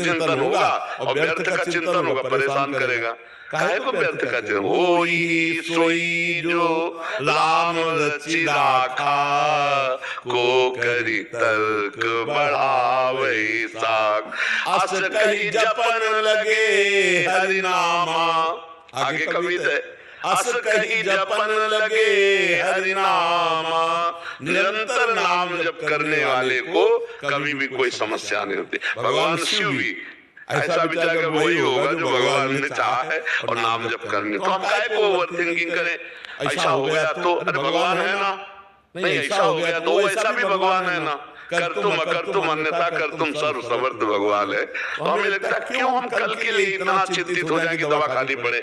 चिंतन होगा और व्यर्थ का चिंतन होगा, परेशान करेगा। काहे को व्यर्थ का चिंतन? होई सोई जो राम रचि राखा, को करी तर्क बढ़ावे साख। अस कही जपन लगे हरि नामा, आगे कविता है, अस कही जपन लगे हरि नामा। निरंतर नाम जप करने वाले को कभी भी कोई समस्या नहीं होती। भगवान शिव भी ऐसा विचार कर वही होगा जो भगवान ने चाहा है और नाम जप करने। तो हम काहे को ओवर थिंकिंग करें? ऐसा हो गया तो अरे भगवान है ना, नहीं ऐसा हो गया तो ऐसा भी भगवान है ना। कर तुम अकर तुम अन्यथा कर तुम सर्व समर्थ भगवान है। तो हमें लगता है क्यों हम कल के लिए इतना चिंतित हो जाए कि दवा खानी पड़े?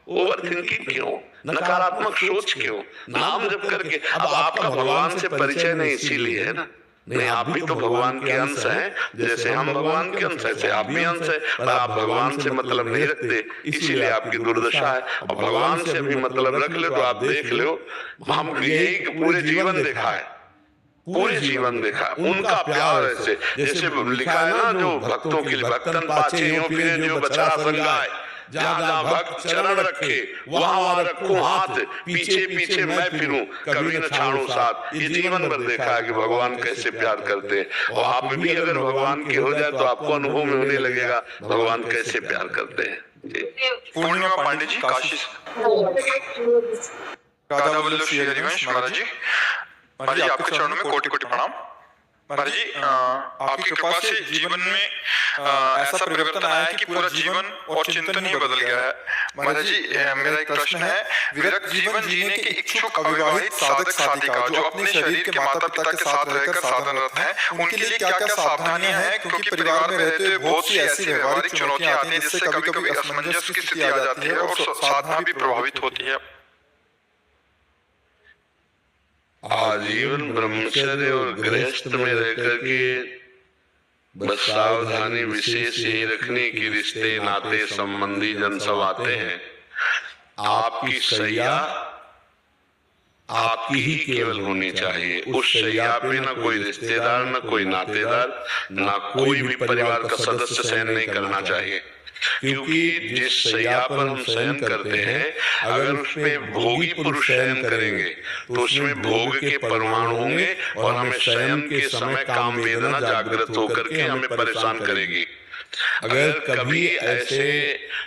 ओवर थिंकिंग क्यों, नकारात्मक सोच क्यों? नाम जप करके अब आपका भगवान से परिचय नहीं इसीलिए है ना। नहीं, आप भी तो भगवान के अंश हैं, जैसे हम भगवान के अंश हैं ऐसे आप भी अंश हैं, पर आप भगवान से मतलब नहीं रखते, इसीलिए आपकी दुर्दशा है। और भगवान से भी मतलब रख ले तो आप देख लो, हम यही पूरे जीवन देखा है, पूरे जीवन देखा उनका प्यार ऐसे, जैसे लिखा है ना, जो भक्तों के लिए भक्तन पाछे यूं फिरे जो बछड़ा संगाए, जहाँ जहाँ भक्त चरण रखे वहाँ वहाँ रखूं हाथ, पीछे पीछे मैं फिरूं कभी न छाड़ूं साथ। ये जीवन भर देखा है कि भगवान कैसे प्यार करते हैं। और आप भी अगर भगवान के हो जाए तो आपको अनुभव में होने लगेगा भगवान कैसे प्यार करते हैं। पूर्णिमा पांडे जी काशी, राधा वल्लभ श्री हरिवंश महाराज जी, महाराज जी आपके चरणों में कोटि कोटि प्रणाम। महाराज जी आपकी कृपा से जीवन में ऐसा परिवर्तन आया है कि पूरा जीवन और चिंतन ही बदल गया है। महाराज जी मेरा एक प्रश्न है, विरक्त जीवन जीने के इच्छुक अविवाहित साधक साधिका जो अपने शरीर के माता पिता के साथ रहकर साधनरत हैं, उनके लिए क्या क्या सावधानियां हैं? क्योंकि परिवार में रहते हुए बहुत सी ऐसी व्यवहारिक चुनौतियां आती हैं जिससे कभी कभी असमंजस की स्थिति आ जाती है और साधना भी प्रभावित होती है। आजीवन ब्रह्मचर्य और गृहस्थ में रहकर के बस सावधानी विशेष यही रखने की रिश्ते नाते संबंधी जन सब आते हैं। आपकी सैया आपकी ही केवल होनी चाहिए। उस सैया पे ना कोई रिश्तेदार, ना कोई नातेदार, ना कोई भी परिवार का सदस्य शयन नहीं करना चाहिए। क्योंकि जिस सैया पर हम शयन करते हैं, अगर उसमें भोगी पुरुष शयन करेंगे तो उसमें भोग के परमाणु होंगे और हमें शयन के समय काम वेदना जागृत होकर के हमें परेशान करेगी। अगर कभी ऐसे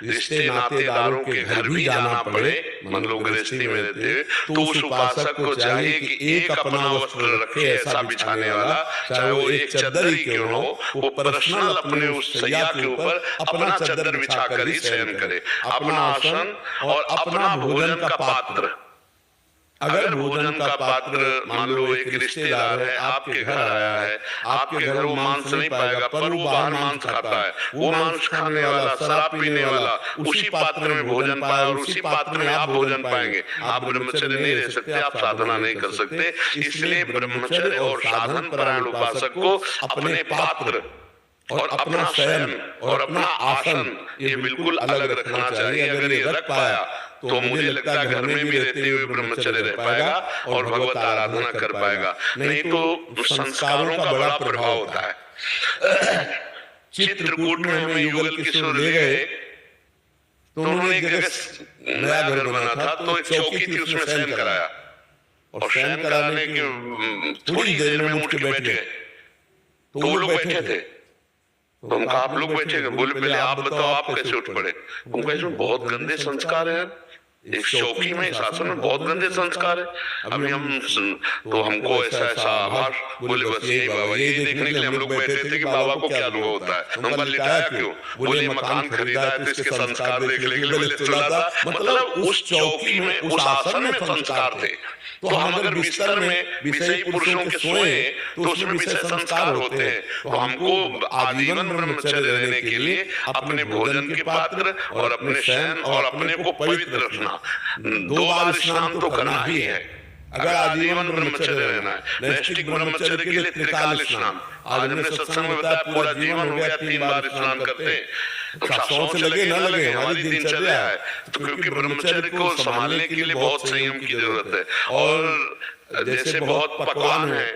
रिश्ते नातेदारों के घर भी जाना पड़े, मान लो गृहस्थी में रहते हुए, तो उस उपासक को चाहिए कि एक अपना वस्त्र रखे ऐसा बिछाने वाला, चाहे वो एक चद्दर ही क्यों हो, वो पर्सनल अपने उस सैया के ऊपर अपना चद्दर बिछाकर ही शयन करे। अपना आसन और अपना भोजन का पात्र, अगर भोजन का पात्र मान लो एक रिश्तेदार है आपके घर आया है, आपके घर वो मांस नहीं पाएगा पर वो बाहर मांस खाता है, वो मांस खाने वाला, शराब पीने वाला उसी पात्र में भोजन पाए और उसी पात्र में आप भोजन पाएंगे। आप ब्रह्मचर्य नहीं रह सकते, आप साधना नहीं कर सकते। इसलिए ब्रह्मचर्य और साधन परायण उपासक को अपने पात्र और अपना शयन और अपना आसन ये बिल्कुल अलग रखना चाहिए। अगर ये रख पाया तो मुझे लगता है घर में भी रहते हुए ब्रह्मचर्य रह पाएगा और भगवत आराधना कर पाएगा। नहीं तो संस्कारों का बड़ा प्रभाव होता है। चित्रकूट में हमें युगल किशोर ले गए तो उन्होंने एक जगह नया घर बना था, तो एक चौकी थी उसमें शयन कराया और शयन कराने के थोड़ी देर में उठ के बैठ गए। तो वो लोग बैठे थे तो हम कहा आप लोग बैठे, बोले पहले आप बताओ आप कैसे उठ पड़े। हम कहे इसमें बहुत गंदे संस्कार है, एक चौकी में शासन में बहुत गंदे संस्कार है। अभी हम तो हमको ऐसा ऐसा आभास, बोले बस यही बाबा, यही देखने के लिए हम लोग बैठे थे कि बाबा को क्या अनुभव होता है। हम लिटाया क्यों? बोले मकान खरीदा है तो इसके संस्कार देख लेंगे। मतलब उस चौकी में उस आसन में संस्कार थे। तो हम अगर बिस्तर में विषयी पुरुषों के सोए तो उसमें विषय संस्कार होते हैं। तो हमको आजीवन ब्रह्मचर्य रहने के लिए अपने भोजन के पात्र और अपने शयन और अपने को पवित्र रखना, 2 बार स्नान तो करना ही है अगर आजीवन ब्रह्मचर्य रहना है। नैष्ठिक ब्रह्मचर्य के लिए त्रिकाल स्नान, आज हमने सत्संग में बताया पूरा जीवन हो गया 3 बार स्नान करते हैं। शास्त्रों से लगे न लगे हमारी दिनचर्या है। तो क्योंकि ब्रह्मचर्य को संभालने के लिए बहुत संयम की जरूरत है। और जैसे बहुत पकवान है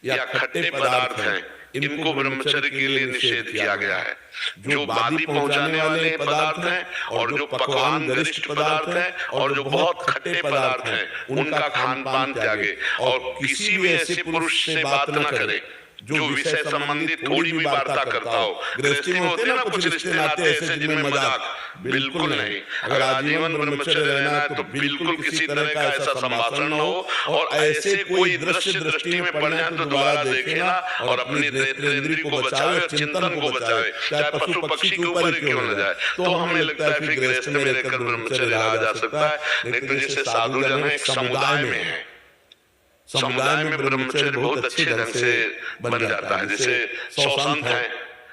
या खट्टे पदार्थ हैं इनको ब्रह्मचर्य के लिए निषेध किया गया है। जो बादी पहुंचाने वाले पदार्थ हैं और जो पकवान गरिष्ठ पदार्थ हैं और जो बहुत खट्टे पदार्थ हैं उनका खान पान त्यागे और किसी भी ऐसे पुरुष से बात न करे जो विषय संबंधी थोड़ी भी वार्ता करता हो। गृहस्थी में होते ना कुछ रिश्ते नाते ऐसे जिनमें मजाक, बिल्कुल नहीं। अगर आजीवन ब्रह्मचर्य रहना है तो बिल्कुल किसी तरह का ऐसा संभाषण न हो और ऐसे कोई दृश्य दृष्टि में पड़ना है तो दोबारा देखे ना और अपनी नेत्रेंद्रिय को बचावे, चिंतन को बचावे, चाहे पशु पक्षी के ऊपर क्यों न जाए। तो हमें लगता है कि गृहस्थ में रहकर ब्रह्मचर्य रहा जा सकता है। नहीं तो जैसे साधु जन एक समुदाय में है, समुदाय में ब्रह्मचर्य बहुत अच्छे ढंग से बन जाता है। जैसे 100 संत हैं,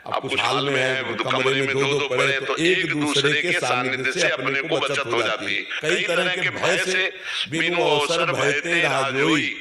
आप कुछ हाल में है, कमरे में दो पड़े तो एक दूसरे के सानिध्य से अपने को बचत हो जाती है। कई तरह के भय से बिनु अवसर भयते राजोई।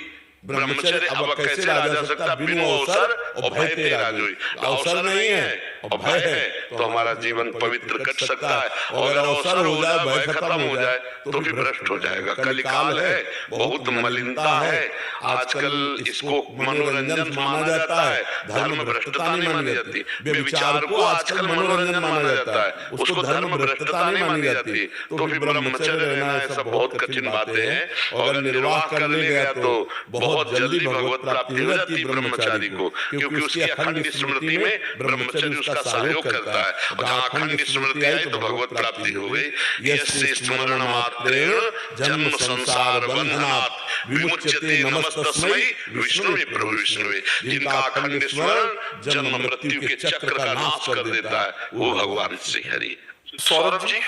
ब्रह्मचर्य अब कैसे रहा जा सकता? बिनु अवसर और भयते राजोई। अवसर नहीं है और भय है तो हमारा जीवन पवित्र कट सकता है। और अगर अवसर हो जाए, भय खत्म हो जाए तो भी भ्रष्ट हो जाएगा। कलिकाल है, बहुत मलिनता है। आजकल इसको मनोरंजन माना जाता है, धर्म भ्रष्टता नहीं मानी जाती। व्यभिचार को आजकल मनोरंजन माना जाता है, उसको धर्म भ्रष्टता नहीं मानी जाती। तो फिर ब्रह्मचर्य रहना ऐसा बहुत कठिन बातें हैं और अगर निर्वाह करने गया तो बहुत जल्दी भगवत प्राप्ति हो जाती है ब्रह्मचारी को, क्योंकि उसकी अखंड स्मृति में ब्रह्मचर्य उसका सहयोग करता है। जहाँ अखंड स्मृति आई तो भगवत प्राप्ति हो गई। यस्य स्मरण मात्रेण जन्म संसार बंधनात् विमुच्यते नमस्तस्मै विष्णुवे प्रभु विष्णुवे। जिनका अखंड स्मरण जन्म मृत्यु के चक्र का नाश कर देता है वो भगवान श्री हरि। सौरभ जी,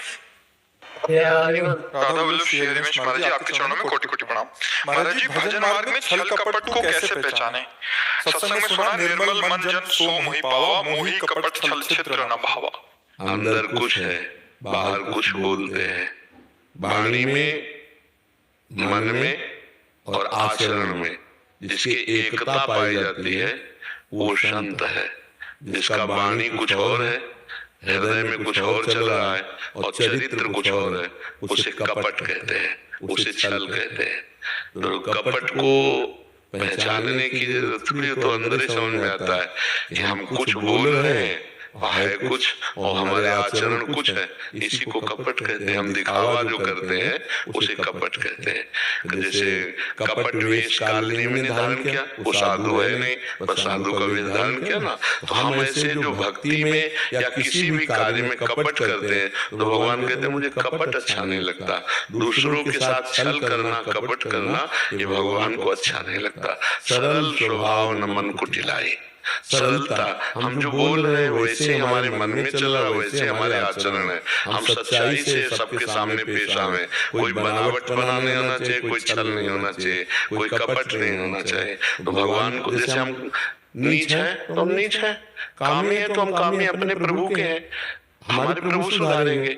राधा वल्लभ श्री रमेश महाराज जी, आपके चरणों में कोटि कोटि प्रणाम। महाराज जी, भजन मार्ग में छल कपट को कैसे पहचाने? सत्संग में सुना निर्मल मन जन सो मोहि पावा, मोहि कपट छल छिद्र न भावा। अंदर कुछ है, बाहर कुछ बोलते हैं। वाणी में, मन में और आचरण में जिसकी एकता पाई जाती है वो संत है। जिसका वाणी कुछ और है, हृदय में कुछ और चल रहा है और चरित्र कुछ और है, उसे कपट कहते हैं, उसे छल कहते हैं। तो कपट को पहचानने की जरूरत थोड़ी, तो अंदर ही समझ में आता है कि हम कुछ बोल रहे हैं है कुछ और हमारे आचरण कुछ है। इसी को कपट कहते हैं। हम दिखावा जो करते हैं उसे कपट कहते हैं। जैसे कपट वेश कालिनी में धारण किया, वो साधु है नहीं, बस साधु का वेश धारण किया ना। तो हम ऐसे जो भक्ति में या किसी भी कार्य में कपट करते हैं तो भगवान कहते हैं मुझे कपट अच्छा नहीं लगता। दूसरों के साथ छल करना, कपट करना, ये भगवान को अच्छा नहीं लगता। सरल स्वभाव न मन को टिलाए। सरलता, हम जो बोल रहे हैं वैसे हमारे मन में चल रहा है, वैसे हमारे आचरण है। हम सच्चाई से सबके सामने पेश आवे। कोई बनावट बना नहीं होना चाहिए, कोई छल नहीं होना चाहिए, कोई कपट नहीं होना चाहिए। तो भगवान को जैसे हम नीच है तो हम नीच है, कामी है तो हम कामी अपने प्रभु के हैं। हमारे प्रभु सुधारेंगे।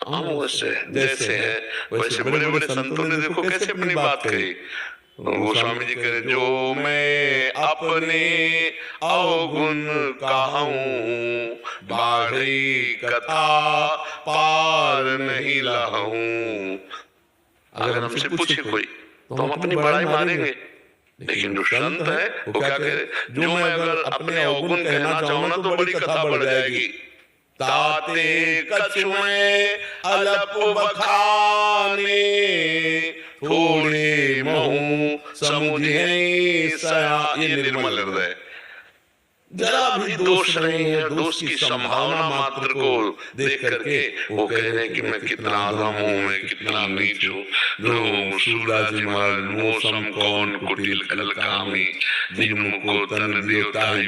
हम वैसे जैसे है वैसे। बड़े बड़े संतों ने देखो कैसे अपनी बात कही। गोस्वामी जी कह रहे जो मैं अपने अवगुण कहूं, बाढ़ी कथा पार नहीं लाऊं। अगर हमसे पूछे कोई तो हम अपनी बड़ाई मारेंगे, लेकिन जो संत है वो क्या कह रहे, जो मैं अगर अपने अवगुण कहना चाहूँ ना तो बड़ी कथा बढ़ जाएगी। ताते कछुए अलप बखाने, थोड़े महू समुझे सया। ये निर्मल हृदय, जरा भी दोष नहीं है। दोष की संभावना मात्र को देख करके वो कह रहे हैं कि मैं कितना अधम हूँ, मैं कितना नीच हूँ। जो सूरदास जी महाराज, मोसम कौन कुटिल कल कामी, जिन मुको तन देवता ही